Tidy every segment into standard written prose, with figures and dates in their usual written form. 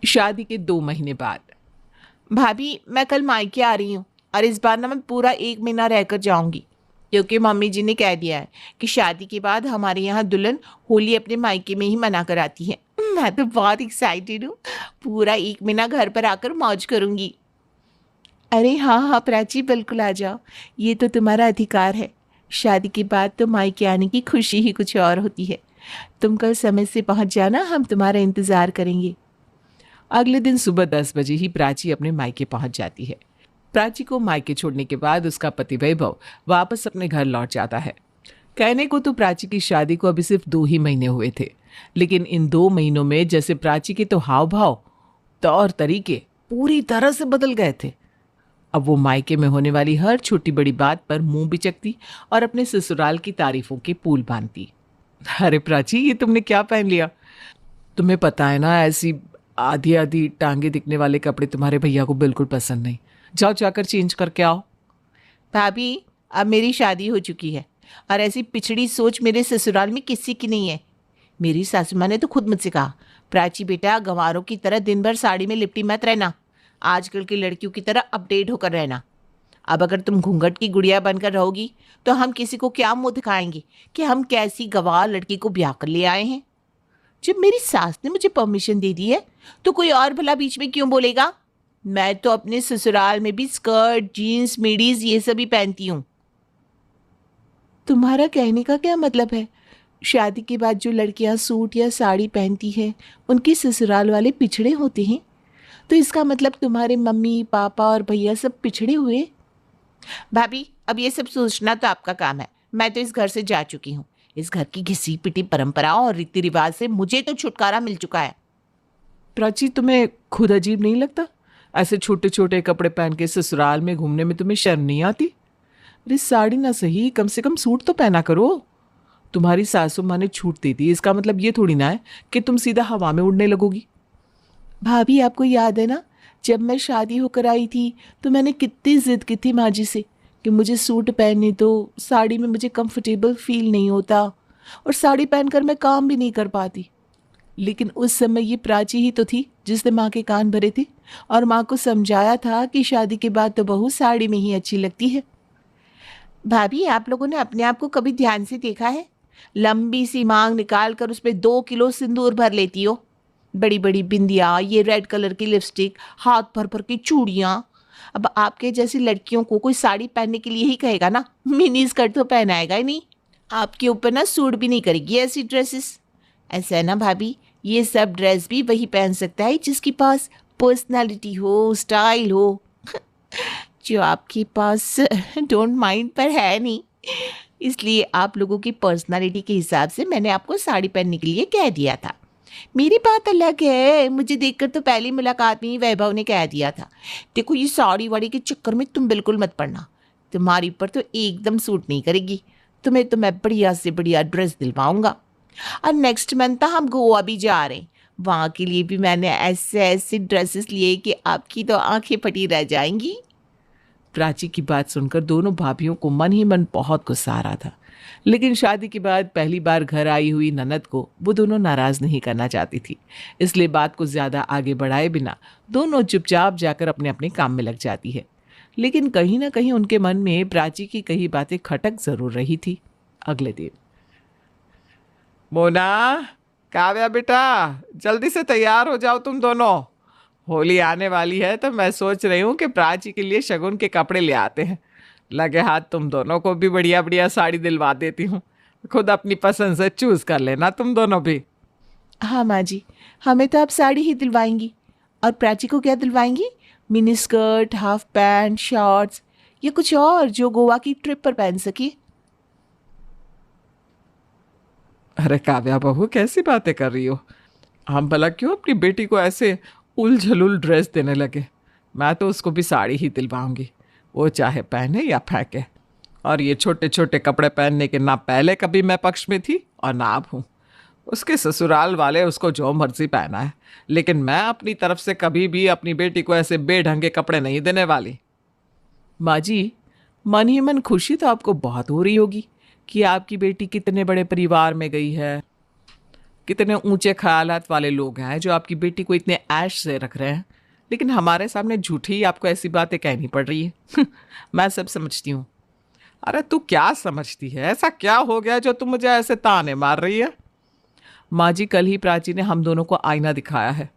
शादी के 2 महीने बाद। भाभी मैं कल मायके आ रही हूँ और इस बार ना मैं पूरा 1 महीना रहकर जाऊंगी, क्योंकि मम्मी जी ने कह दिया है कि शादी के बाद हमारे यहाँ दुल्हन होली अपने मायके में ही मना कर आती है। मैं तो बहुत एक्साइटेड हूँ। पूरा 1 महीना घर पर आकर मौज करूंगी। अरे हाँ हाँ प्राची, बिल्कुल आ जाओ। ये तो तुम्हारा अधिकार है। शादी के बाद तो मायके आने की खुशी ही कुछ और होती है। तुम कल समय से पहुंच जाना, हम तुम्हारा इंतजार करेंगे। अगले दिन सुबह 10 बजे ही प्राची अपने मायके पहुंच जाती है। प्राची को मायके छोड़ने के बाद उसका पति वैभव वापस अपने घर लौट जाता है। कहने को तो प्राची की शादी को अभी सिर्फ 2 ही महीने हुए थे, लेकिन इन 2 महीनों में जैसे प्राची के तो हाव भाव, तौर तरीके पूरी तरह से बदल गए थे। अब वो मायके में होने वाली हर छोटी बड़ी बात पर मुंह बिचकती और अपने ससुराल की तारीफों के पुल बांधती। अरे प्राची, ये तुमने क्या पहन लिया? तुम्हें पता है ना, ऐसी आधी आधी टांगे दिखने वाले कपड़े तुम्हारे भैया को बिल्कुल पसंद नहीं। जाओ जाकर चेंज करके आओ। भाभी अब मेरी शादी हो चुकी है और ऐसी पिछड़ी सोच मेरे ससुराल में किसी की नहीं है। मेरी सासू माँ ने तो खुद मुझसे कहा, प्राची बेटा गंवारों की तरह दिन भर साड़ी में लिपटी मत रहना, आजकल की लड़कियों की तरह अपडेट होकर रहना। अब अगर तुम घूंघट की गुड़िया बनकर रहोगी तो हम किसी को क्या मुंह दिखाएंगे कि हम कैसी गंवार लड़की को ब्याह कर ले आए हैं। जब मेरी सास ने मुझे परमिशन दे दी है तो कोई और भला बीच में क्यों बोलेगा। मैं तो अपने ससुराल में भी स्कर्ट जीन्स मिडीज ये सभी पहनती हूँ। तुम्हारा कहने का क्या मतलब है? शादी के बाद जो लड़कियां सूट या साड़ी पहनती हैं उनके ससुराल वाले पिछड़े होते हैं, तो इसका मतलब तुम्हारे मम्मी पापा और भैया सब पिछड़े हुए। भाभी अब ये सब सोचना तो आपका काम है। मैं तो इस घर से जा चुकी हूँ। इस घर की घिसी पिटी परंपराओं और रीति रिवाज से मुझे तो छुटकारा मिल चुका है। प्राची, तुम्हें खुद अजीब नहीं लगता? ऐसे छोटे छोटे कपड़े पहन के ससुराल में घूमने में तुम्हें शर्म नहीं आती? अरे साड़ी ना सही, कम से कम सूट तो पहना करो। तुम्हारी सासू माँ ने छूट दी थी, इसका मतलब ये थोड़ी ना है कि तुम सीधा हवा में उड़ने लगोगी। भाभी आपको याद है ना, जब मैं शादी होकर आई थी तो मैंने कितनी जिद की थी माँ जी से कि मुझे सूट पहनने दो, साड़ी में मुझे कंफर्टेबल फील नहीं होता और साड़ी पहनकर मैं काम भी नहीं कर पाती। लेकिन उस समय ये प्राची ही तो थी जिसने माँ के कान भरे थे और माँ को समझाया था कि शादी के बाद तो बहू साड़ी में ही अच्छी लगती है। भाभी आप लोगों ने अपने आप को कभी ध्यान से देखा है? लंबी सी मांग निकाल कर उसमें 2 किलो सिंदूर भर लेती हो, बड़ी बड़ी बिंदिया, ये रेड कलर की लिपस्टिक, हाथ भर भर की चूड़ियाँ। अब आपके जैसी लड़कियों को कोई साड़ी पहनने के लिए ही कहेगा ना, मिनी स्कर्ट तो पहनाएगा ही नहीं। आपके ऊपर ना सूट भी नहीं करेगी ऐसी ड्रेसेस। ऐसा है ना भाभी, ये सब ड्रेस भी वही पहन सकता है जिसके पास पर्सनालिटी हो, स्टाइल हो, जो आपके पास डोंट माइंड पर है नहीं। इसलिए आप लोगों की पर्सनालिटी के हिसाब से मैंने आपको साड़ी पहनने के लिए कह दिया था। मेरी बात अलग है, मुझे देखकर तो पहली मुलाकात में ही वैभव ने कह दिया था, देखो ये साड़ी वाड़ी के चक्कर में तुम बिल्कुल मत पड़ना, तुम्हारी ऊपर तो एकदम सूट नहीं करेगी, तुम्हें तो मैं बढ़िया से बढ़िया ड्रेस दिलवाऊंगा। और नेक्स्ट मंथ तो हम गोवा भी जा रहे हैं, वहाँ के लिए भी मैंने ऐसे ऐसे ड्रेसेस लिए कि आपकी तो आंखें फटी रह जाएंगी। प्राची की बात सुनकर दोनों भाभियों को मन ही मन बहुत गुस्सा आ रहा था, लेकिन शादी के बाद पहली बार घर आई हुई ननद को वो दोनों नाराज नहीं करना चाहती थी। इसलिए बात को ज्यादा आगे बढ़ाए बिना दोनों चुपचाप जाकर अपने अपने काम में लग जाती है। लेकिन कहीं ना कहीं उनके मन में प्राची की कई बातें खटक जरूर रही थी। अगले दिन, मोना, काव्या बेटा, जल्दी से तैयार हो जाओ तुम दोनों। होली आने वाली है तो मैं सोच रही हूँ कि प्राची के लिए शगुन के कपड़े ले आते हैं। लगे हाथ तुम दोनों को भी बढ़िया बढ़िया साड़ी दिलवा देती हूँ। खुद अपनी पसंद से चूज कर लेना तुम दोनों भी। हाँ माँ जी, हमें तो आप साड़ी ही दिलवाएंगी। और प्राची को क्या दिलवाएंगी? Mini skirt, half pant, shorts या कुछ और जो गोवा की ट्रिप पर पहन सके? अरे काव्या बहू, कैसी बातें कर रही हो? हम भला क्यों अपनी बेटी को ऐसे उल ड्रेस देने लगे? मैं तो उसको भी साड़ी ही दिलवाऊंगी, वो चाहे पहने या फेंके। और ये छोटे छोटे कपड़े पहनने के ना पहले कभी मैं पक्ष में थी और ना अब हूँ। उसके ससुराल वाले उसको जो मर्जी पहना है, लेकिन मैं अपनी तरफ से कभी भी अपनी बेटी को ऐसे बेढंगे कपड़े नहीं देने वाली। माँ जी, मन ही मन खुशी तो आपको बहुत हो रही होगी कि आपकी बेटी कितने बड़े परिवार में गई है, कितने ऊंचे ख्यालात वाले लोग हैं जो आपकी बेटी को इतने ऐश से रख रहे हैं, लेकिन हमारे सामने झूठी ही आपको ऐसी बातें कहनी पड़ रही है। मैं सब समझती हूँ। अरे तू क्या समझती है? ऐसा क्या हो गया जो तुम मुझे ऐसे ताने मार रही है? माँ जी, कल ही प्राची ने हम दोनों को आईना दिखाया है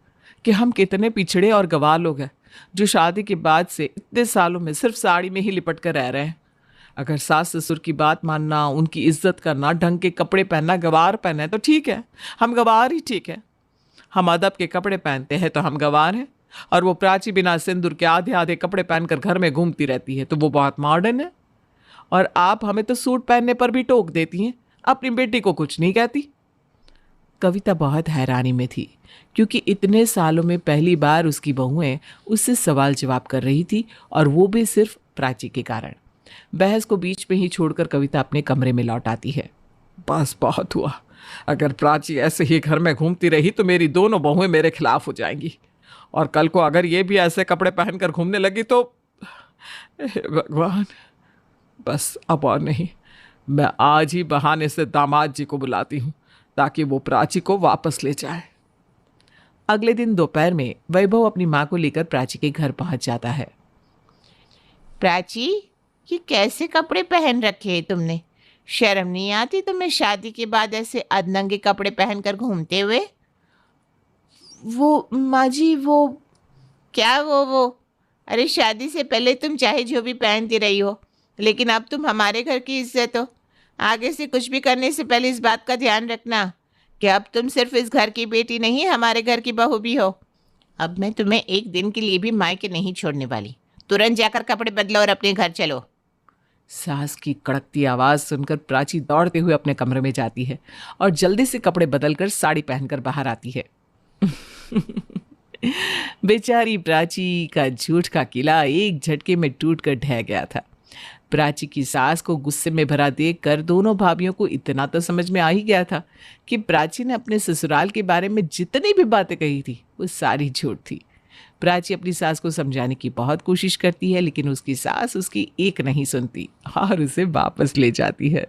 कि हम कितने पिछड़े और गंवार लोग हैं जो शादी के बाद से इतने सालों में सिर्फ साड़ी में ही लिपट कर रह रहे हैं। अगर सास ससुर की बात मानना, उनकी इज्जत करना, ढंग के कपड़े पहनना, गंवार पहनना तो ठीक है, हम गंवार ही ठीक है। हम अदब के कपड़े पहनते हैं तो हम गंवार हैं, और वो प्राची बिना सिंदूर के आधे आधे कपड़े पहनकर घर में घूमती रहती है तो वो बहुत मॉडर्न है। और आप हमें तो सूट पहनने पर भी टोक देती हैं, अपनी बेटी को कुछ नहीं कहती। कविता बहुत हैरानी में थी, क्योंकि इतने सालों में पहली बार उसकी बहुएं उससे सवाल जवाब कर रही थी, और वो भी सिर्फ प्राची के कारण। बहस को बीच में ही छोड़कर कविता अपने कमरे में लौट आती है। बस बहुत हुआ। अगर प्राची ऐसे ही घर में घूमती रही तो मेरी दोनों बहुएं मेरे खिलाफ हो जाएंगी, और कल को अगर ये भी ऐसे कपड़े पहनकर घूमने लगी तो हे भगवान, बस अब और नहीं। मैं आज ही बहाने से दामाद जी को बुलाती हूँ ताकि वो प्राची को वापस ले जाए। अगले दिन दोपहर में वैभव अपनी माँ को लेकर प्राची के घर पहुंच जाता है। प्राची, ये कैसे कपड़े पहन रखे हैं तुमने? शर्म नहीं आती तुम्हें शादी के बाद ऐसे अधनंगे कपड़े पहनकर घूमते हुए? वो माँ जी, वो क्या वो? अरे शादी से पहले तुम चाहे जो भी पहनती रही हो, लेकिन अब तुम हमारे घर की इज्जत हो। आगे से कुछ भी करने से पहले इस बात का ध्यान रखना कि अब तुम सिर्फ इस घर की बेटी नहीं, हमारे घर की बहू भी हो। अब मैं तुम्हें एक दिन के लिए भी मायके नहीं छोड़ने वाली। तुरंत जाकर कपड़े बदलो और अपने घर चलो। सास की कड़कती आवाज़ सुनकर प्राची दौड़ते हुए अपने कमरे में जाती है और जल्दी से कपड़े बदलकर साड़ी पहनकर बाहर आती है। बेचारी प्राची का झूठ का किला एक झटके में टूटकर ढह गया था। प्राची की सास को गुस्से में भरा देखकर दोनों भाभियों को इतना तो समझ में आ ही गया था कि प्राची ने अपने ससुराल के बारे में जितनी भी बातें कही थी वो सारी झूठ थी। प्राची अपनी सास को समझाने की बहुत कोशिश करती है, लेकिन उसकी सास उसकी एक नहीं सुनती और उसे वापस ले जाती है।